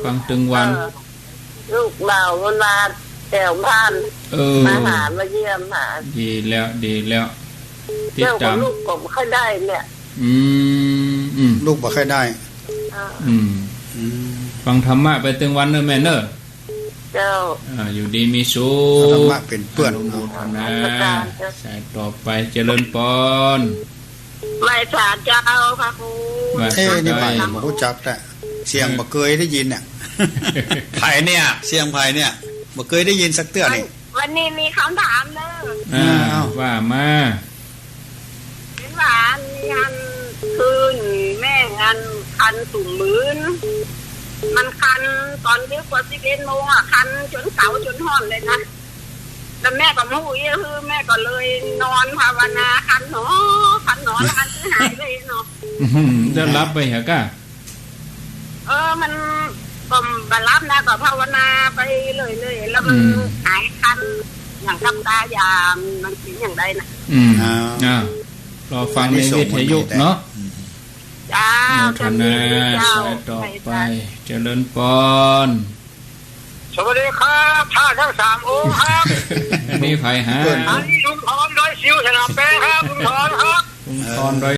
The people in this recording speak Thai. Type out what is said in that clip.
ฟังตึงวันลูกเบามันมาแถวบ้านมาหามาเยี่ยมหาดีแล้วติดตามลูกผมค่อยได้เนี่ยลูกบ่ค่อยได้ฟังธรรมะไปตึงวันเนอะแม่เนอะเจ้าอยู่ดีมีสุขธรรมะเป็นเพื่อนนะสายต่อไปเจริญปนไม่สาเจ้าค่ะครูนี่ไผ่บ่รู้จักแต่เสียงบ่เคยได้ยินเนี่ยไผ่เนี่ยเสียงไผ่เนี่ยบ่เคยได้ยินสักเตื้อนี่วันนี้มีคำถามเนอะว่ามาเป็นหวานงานคืนแม่งานคันสูงมื้นมันคันตอนที่กว่า11 โมงคันจนเสาจนห้อนเลยนะแล้วแม่ก็มู้อีคือแม่ก็เลยนอนภาวนาคันหนอแล้วมันหายเลยเนาะจะรับไปเหรอก้ามันก็บรรลับนะก็ภาวนาไปเลยแล้วมันหายคันอย่างกำตายามมันเป็นอย่างใดนะรอฟังในวิทยุเนาะจ้าธนาสายต่อไปเจริญปนสวัสดีครับท่าทั้ง3 องค์ครับมีไผ่หาลุงพรดอยซิวชนะแป้ครับลุงพรครับลุงพรดอย